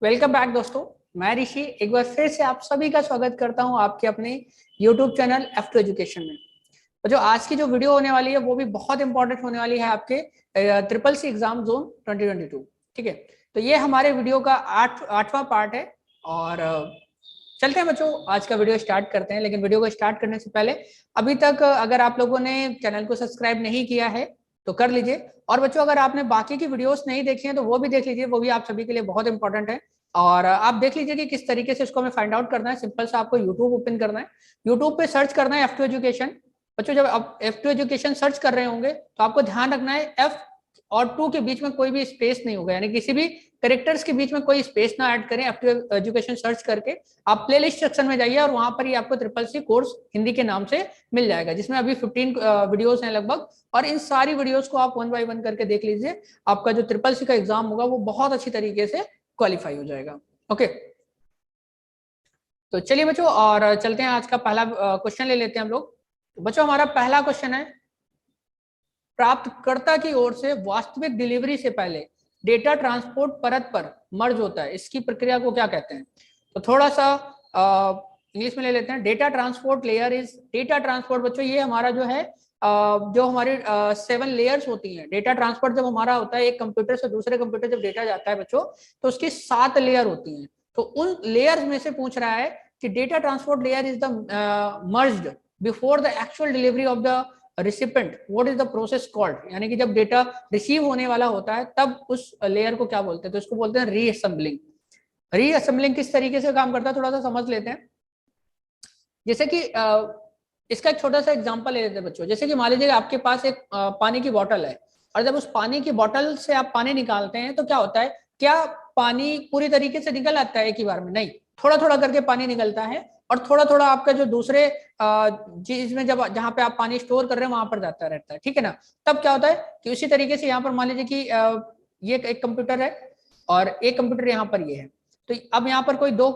Welcome back दोस्तों। मैं ऋषि एक बार फिर से आप सभी का स्वागत करता हूं आपके अपने YouTube चैनल F2 एजुकेशन में। तो जो आज की जो वीडियो होने वाली है वो भी बहुत इंपॉर्टेंट होने वाली है आपके ट्रिपल सी एग्जाम जोन 2022। ठीक है, तो ये हमारे वीडियो का आठवां पार्ट है और चलते हैं बच्चों, आज का वीडियो स्टार्ट करते हैं। लेकिन वीडियो को स्टार्ट करने से पहले अभी तक अगर आप लोगों ने चैनल को सब्सक्राइब नहीं किया है तो कर लीजिए। और बच्चों अगर आपने बाकी की वीडियोस नहीं देखी हैं तो वो भी देख लीजिए, वो भी आप सभी के लिए बहुत इंपॉर्टेंट है। और आप देख लीजिए कि किस तरीके से इसको हमें फाइंड आउट करना है। सिंपल सा आपको यूट्यूब ओपन करना है, यूट्यूब पे सर्च करना है F2 एजुकेशन। बच्चों जब आप F2 एजुकेशन सर्च कर रहे होंगे तो आपको ध्यान रखना है F और 2 के बीच में कोई भी स्पेस नहीं होगा, यानी किसी भी कैरेक्टर्स के बीच में कोई स्पेस ना ऐड करें। F2 एजुकेशन सर्च करके आप प्लेलिस्ट सेक्शन में जाइए और वहां पर ही आपको ट्रिपल सी कोर्स हिंदी के नाम से मिल जाएगा, जिसमें अभी 15 वीडियोस हैं लगभग। और इन सारी वीडियोस को आप वन बाय वन करके देख लीजिए, आपका जो ट्रिपल सी का एग्जाम होगा वो बहुत अच्छी तरीके से क्वालिफाई हो जाएगा। ओके, तो चलिए बच्चों और चलते हैं। आज का पहला क्वेश्चन ले लेते हैं हम लोग। तो बच्चों हमारा पहला क्वेश्चन है, प्राप्तकर्ता की ओर से वास्तविक डिलीवरी से पहले डेटा ट्रांसपोर्ट परत पर मर्ज होता है, इसकी प्रक्रिया को क्या कहते हैं? तो थोड़ा सा इंग्लिश में ले लेते हैं। Data transport layer is, data transport बच्चों ये हमारा जो है जो हमारी 7 लेयर्स होती हैं। डेटा ट्रांसपोर्ट जब हमारा होता है एक कंप्यूटर से दूसरे कंप्यूटर जब डेटा जाता है बच्चों, तो उसकी 7 लेयर होती हैं। तो उन लेयर्स में से पूछ रहा है कि data transport layer is the merged before the actual delivery of the recipient, what is the process called. यानी कि जब डेटा रिसीव होने वाला होता है तब उस लेयर को क्या बोलते हैं? तो इसको बोलते हैं रीअसेंबलिंग। रीअसेंबलिंग किस तरीके से काम करता है थोड़ा सा समझ लेते हैं। जैसे कि इसका एक छोटा सा एग्जांपल ले लेते हैं बच्चों। जैसे कि मान लीजिए आपके पास एक पानी की बोतल है और जब उस पानी की बोतल से आप पानी निकालते हैं तो क्या होता है? क्या पानी पूरी तरीके से निकल आता है एक ही बार में? नहीं, थोड़ा थोड़ा करके पानी निकलता है और थोड़ा थोड़ा आपका जो दूसरे चीज में जब जहां पे आप पानी स्टोर कर रहे हैं वहां पर जाता रहता है। ठीक है ना? तब क्या होता है कि उसी तरीके से यहाँ पर मान लीजिए कि ये एक कंप्यूटर है और एक कंप्यूटर यहाँ पर ये है। तो अब यहाँ पर कोई 2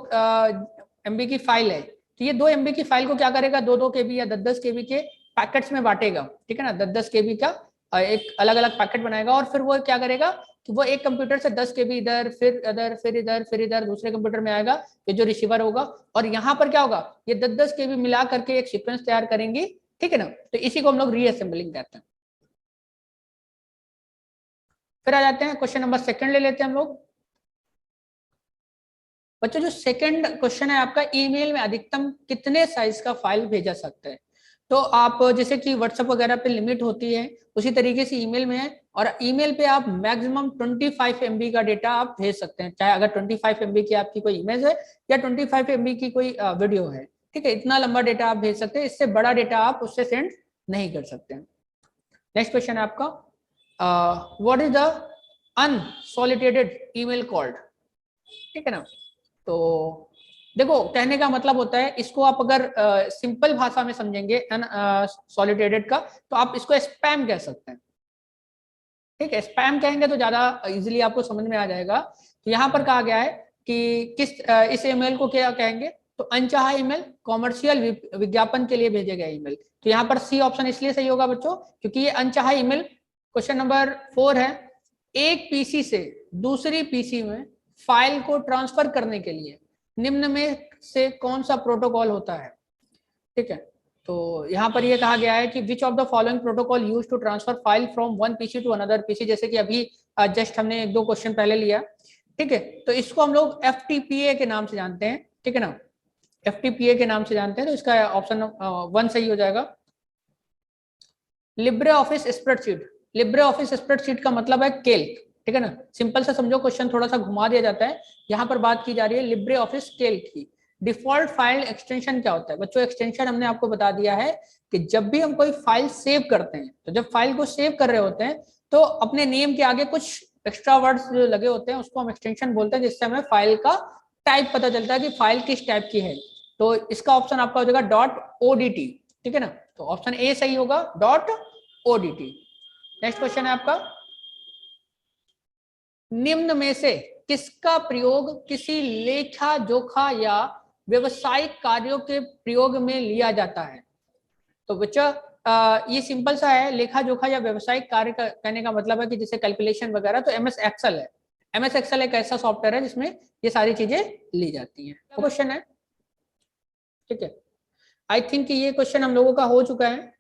MB की फाइल है, तो ये 2 MB की फाइल को क्या करेगा? 2-2 KB या 10-10 KB के पैकेट्स में बांटेगा। ठीक है ना? 10-10 KB का एक अलग अलग पैकेट बनाएगा और फिर वो क्या करेगा कि वो एक कंप्यूटर से 10 KB इधर, फिर इधर, फिर इधर, फिर इधर दूसरे कंप्यूटर में आएगा, ये जो रिसीवर होगा। और यहाँ पर क्या होगा? ये 10-10 KB मिला करके एक सीक्वेंस तैयार करेंगे। ठीक है ना? तो इसी को हम लोग रीअसेंबलिंग कहते हैं। फिर आ जाते हैं क्वेश्चन नंबर सेकंड ले लेते हैं हम लोग। बच्चों जो सेकंड क्वेश्चन है आपका, ईमेल में अधिकतम कितने साइज का फाइल भेजा सकते हैं? तो आप जैसे कि व्हाट्सएप वगैरह पे लिमिट होती है उसी तरीके से ईमेल में है, और ईमेल पे आप मैक्सिमम 25 MB का डेटा आप भेज सकते हैं। चाहे अगर 25 MB की आपकी कोई इमेज है या 25 MB की कोई वीडियो है, ठीक है, इतना लंबा डेटा आप भेज सकते हैं। इससे बड़ा डेटा आप उससे सेंड नहीं कर सकते। नेक्स्ट क्वेश्चन है आपका, what is the unsolicited email called? ठीक है ना? तो देखो कहने का मतलब होता है, इसको आप अगर सिंपल भाषा में समझेंगे सॉलिडेटेड का, तो आप इसको स्पैम कह सकते हैं। ठीक है, स्पैम कहेंगे तो ज्यादा इजीली आपको समझ में आ जाएगा। तो यहाँ पर कहा गया है कि इस ईमेल को क्या कहेंगे? तो अनचाहा ईमेल, कॉमर्शियल विज्ञापन के लिए भेजे गए ईमेल। तो यहाँ पर सी ऑप्शन इसलिए सही होगा बच्चों क्योंकि ये अनचाहा ईमेल। क्वेश्चन नंबर 4 है, एक पीसी से दूसरी पीसी में फाइल को ट्रांसफर करने के लिए निम्न में से कौन सा प्रोटोकॉल होता है? ठीक है, तो यहाँ पर ये कहा गया है कि which of the following protocol use to transfer file from one PC to another PC. जैसे कि अभी जस्ट हमने 1-2 क्वेश्चन पहले लिया। ठीक है, तो इसको हम लोग FTPA के नाम से जानते हैं। ठीक है ना? FTPA के नाम से जानते हैं, तो इसका ऑप्शन 1 सही हो जाएगा। Libre office spreadsheet, Libre office spreadsheet का मतलब है कैल्क। ठीक है ना? सिंपल से समझो, क्वेश्चन थोड़ा सा घुमा दिया जाता है। यहाँ पर बात की जा रही है लिब्रे ऑफिस कैल्क की। डिफॉल्ट फाइल एक्सटेंशन क्या होता है बच्चों? एक्सटेंशन हमने आपको बता दिया है कि जब भी हम कोई फाइल सेव करते हैं, तो जब फाइल को सेव कर रहे होते हैं तो अपने नेम के आगे कुछ एक्स्ट्रा वर्ड्स जो लगे होते हैं उसको हम एक्सटेंशन बोलते हैं, जिससे हमें फाइल का टाइप पता चलता है कि फाइल किस टाइप की है। तो इसका ऑप्शन आपका हो जाएगा .odt। ठीक है ना? तो ऑप्शन ए सही होगा, .odt। नेक्स्ट क्वेश्चन है आपका, निम्न में से किसका प्रयोग किसी लेखा जोखा या व्यवसायिक कार्यों के प्रयोग में लिया जाता है? तो बच्चा ये सिंपल सा है, लेखा जोखा या व्यवसायिक कार्य का कहने का मतलब है कि जैसे कैलकुलेशन वगैरह, तो MS एक्सेल है। MS एक्सेल एक ऐसा सॉफ्टवेयर है जिसमें ये सारी चीजें ली जाती हैं। क्वेश्चन है, ठीक है, आई थिंक ये क्वेश्चन हम लोगों का हो चुका है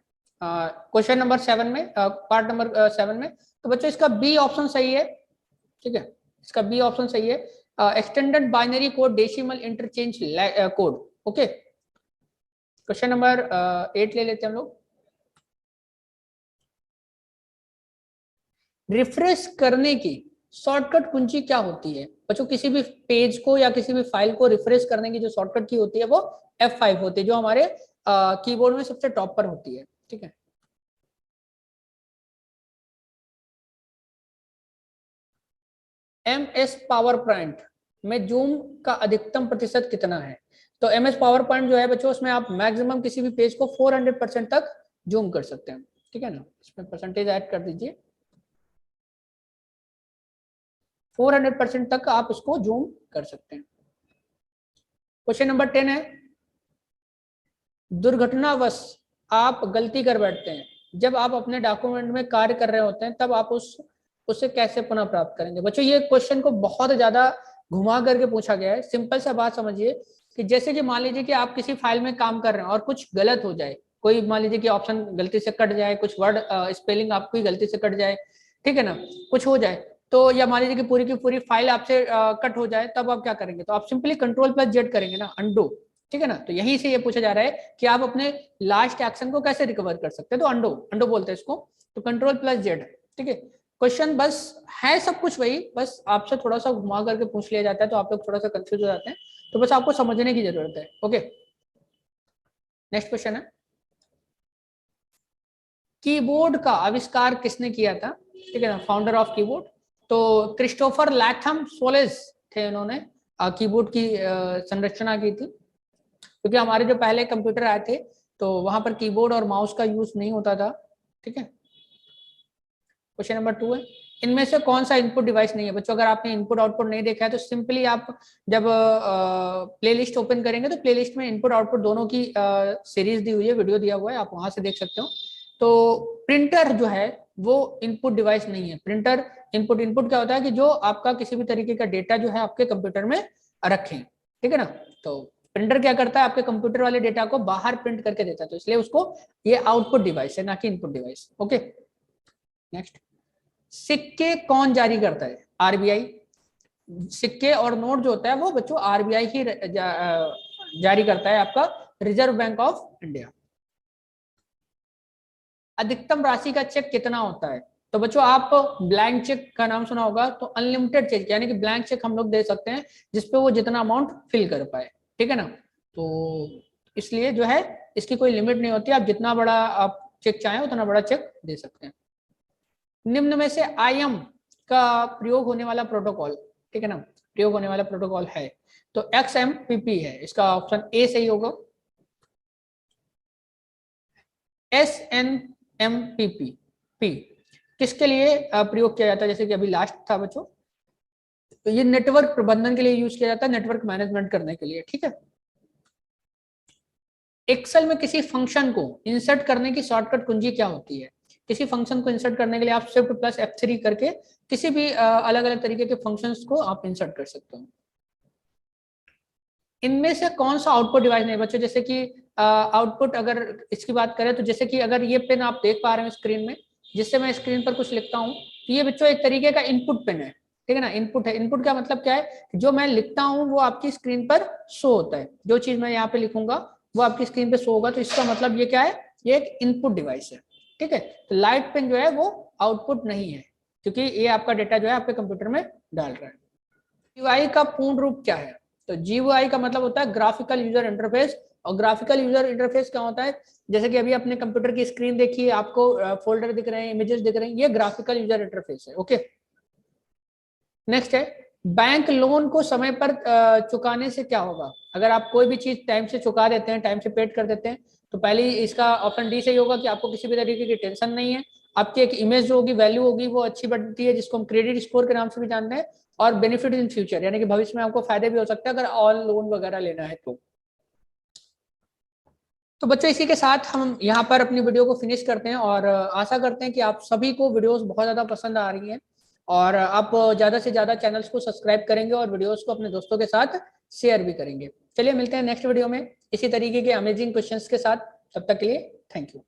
क्वेश्चन नंबर 7 में, पार्ट नंबर 7 में। तो बच्चों इसका बी ऑप्शन सही है, ठीक है, इसका बी ऑप्शन सही है, extended binary code decimal interchange code. Okay, question number 8 ले लेते हैं हम लोग। रिफ्रेश करने की शॉर्टकट कुंजी क्या होती है बच्चों? किसी भी पेज को या किसी भी फाइल को रिफ्रेश करने की जो शॉर्टकट की होती है वो F5 होती है, जो हमारे कीबोर्ड में सबसे टॉप पर होती है, ठीक है। MS पावर पॉइंट में जूम का अधिकतम प्रतिशत कितना है? तो MS पावर पॉइंट जो है बच्चों, उसमें आप मैक्सिमम किसी भी पेज को 400% तक जूम कर सकते हैं, ठीक है ना। इसमें परसेंटेज ऐड कर दीजिए, 400% तक आप इसको जूम कर सकते हैं। क्वेश्चन नंबर 10 है, दुर्घटनावश आप गलती कर बैठते हैं, जब आप अपने डॉक्यूमेंट में कार्य कर रहे होते हैं तब आप उसे कैसे पुनः प्राप्त करेंगे? बच्चों ये क्वेश्चन को बहुत ज्यादा घुमा करके पूछा गया है। सिंपल सा बात समझिए कि जैसे कि मान लीजिए कि आप किसी फाइल में काम कर रहे हैं और कुछ गलत हो जाए, कोई मान लीजिए कि ऑप्शन गलती से कट जाए, कुछ वर्ड स्पेलिंग आपकी गलती से कट जाए, ठीक है ना, कुछ हो जाए तो, या मान लीजिए कि पूरी की पूरी फाइल आपसे कट हो जाए, तब आप क्या करेंगे? तो आप सिंपली Ctrl+Z करेंगे ना, अंडू, ठीक है ना। तो यहीं से ये पूछा जा रहा है कि आप अपने लास्ट एक्शन को कैसे रिकवर कर सकते हैं, तो अंडो बोलते हैं इसको, तो Ctrl+Z, ठीक है। क्वेश्चन बस है सब कुछ वही, बस आपसे थोड़ा सा घुमा करके पूछ लिया जाता है तो आप लोग थोड़ा सा कंफ्यूज हो जाते हैं, तो बस आपको समझने की जरूरत है। ओके, नेक्स्ट क्वेश्चन है, कीबोर्ड का आविष्कार किसने किया था? ठीक है ना, फाउंडर ऑफ कीबोर्ड, तो क्रिस्टोफर लैथम सोलेस थे, उन्होंने कीबोर्ड की संरचना की थी, क्योंकि हमारे जो पहले कंप्यूटर आए थे तो वहां पर कीबोर्ड और माउस का यूज नहीं होता था, ठीक है। क्वेश्चन नंबर 2 है, इनमें से कौन सा इनपुट डिवाइस नहीं है? बच्चों अगर आपने इनपुट आउटपुट नहीं देखा है तो सिंपली आप जब प्लेलिस्ट ओपन करेंगे तो प्लेलिस्ट में इनपुट आउटपुट दोनों की सीरीज दी हुई है, वीडियो दिया हुआ है, आप वहां से देख सकते हो। तो प्रिंटर जो है वो इनपुट डिवाइस नहीं है। प्रिंटर इनपुट क्या होता है कि जो आपका किसी भी तरीके का डेटा जो है आपके कंप्यूटर में रखें, ठीक है ना। तो प्रिंटर क्या करता है, आपके कंप्यूटर वाले डेटा को बाहर प्रिंट करके देता है, तो इसलिए उसको ये आउटपुट डिवाइस है, ना कि इनपुट डिवाइस। ओके, नेक्स्ट, सिक्के कौन जारी करता है? RBI। सिक्के और नोट जो होता है वो बच्चों RBI ही जारी करता है, आपका रिजर्व बैंक ऑफ इंडिया। अधिकतम राशि का चेक कितना होता है? तो बच्चों आप ब्लैंक चेक का नाम सुना होगा, तो अनलिमिटेड चेक, यानी कि ब्लैंक चेक हम लोग दे सकते हैं जिसपे वो जितना अमाउंट फिल कर पाए, ठीक है ना। तो इसलिए जो है इसकी कोई लिमिट नहीं होती, आप जितना बड़ा आप चेक चाहें उतना बड़ा चेक दे सकते हैं। निम्न में से IM का प्रयोग होने वाला प्रोटोकॉल, ठीक है ना, प्रयोग होने वाला प्रोटोकॉल है, तो XMPP है, इसका ऑप्शन ए सही होगा। SNMPP किसके लिए प्रयोग किया जाता है? जैसे कि अभी लास्ट था बच्चों, तो ये नेटवर्क प्रबंधन के लिए यूज किया जाता है, नेटवर्क मैनेजमेंट करने के लिए, ठीक है। एक्सेल में किसी फंक्शन को इंसर्ट करने की शॉर्टकट कुंजी क्या होती है? किसी फंक्शन को इंसर्ट करने के लिए आप Shift+F3 करके किसी भी अलग अलग तरीके के फंक्शंस को आप इंसर्ट कर सकते हो। इनमें से कौन सा आउटपुट डिवाइस नहीं बच्चों? जैसे कि आउटपुट अगर इसकी बात करें तो जैसे कि अगर ये पेन आप देख पा रहे हो स्क्रीन में, जिससे मैं स्क्रीन पर कुछ लिखता हूँ, तो ये बच्चों एक तरीके का इनपुट पेन है, ठीक है ना। इनपुट है, इनपुट का मतलब क्या है, जो मैं लिखता हूँ वो आपकी स्क्रीन पर शो होता है, जो चीज मैं यहाँ पे लिखूंगा वो आपकी स्क्रीन पे शो होगा, तो इसका मतलब ये क्या है, ये एक इनपुट डिवाइस है, ठीक है। तो लाइट पेन जो है वो आउटपुट नहीं है, क्योंकि ये आपका डेटा जो है आपके कंप्यूटर में डाल रहा है। GUI का पूर्ण रूप क्या है? तो GUI का मतलब होता है ग्राफिकल यूजर इंटरफेस, और ग्राफिकल यूजर इंटरफेस क्या होता है, जैसे कि अभी अपने कंप्यूटर की स्क्रीन देखिए, आपको फोल्डर दिख रहे हैं, इमेजेस दिख रहे हैं, ये ग्राफिकल यूजर इंटरफेस है। ओके, नेक्स्ट है, बैंक लोन को समय पर चुकाने से क्या होगा? अगर आप कोई भी चीज टाइम से चुका देते हैं, टाइम से पेड कर देते हैं, तो पहले इसका ऑप्शन डी सही होगा कि आपको किसी भी तरीके की टेंशन नहीं है, आपकी एक इमेज जो होगी, वैल्यू होगी, वो अच्छी बढ़ती है, जिसको हम क्रेडिट स्कोर के नाम से भी जानते हैं, और बेनिफिट इन फ्यूचर, यानी कि भविष्य में आपको फायदे भी हो सकते हैं अगर ऑल लोन वगैरह लेना है तो बच्चों इसी के साथ हम यहाँ पर अपनी वीडियो को फिनिश करते हैं, और आशा करते हैं कि आप सभी को वीडियोस बहुत ज़्यादा पसंद आ रही हैं, और आप ज़्यादा से ज़्यादा चैनल्स को सब्सक्राइब करेंगे और वीडियोस को अपने दोस्तों के साथ शेयर भी करेंगे। चलिए मिलते हैं नेक्स्ट वीडियो में इसी तरीके के अमेजिंग क्वेश्चंस के साथ। तब तक के लिए थैंक यू।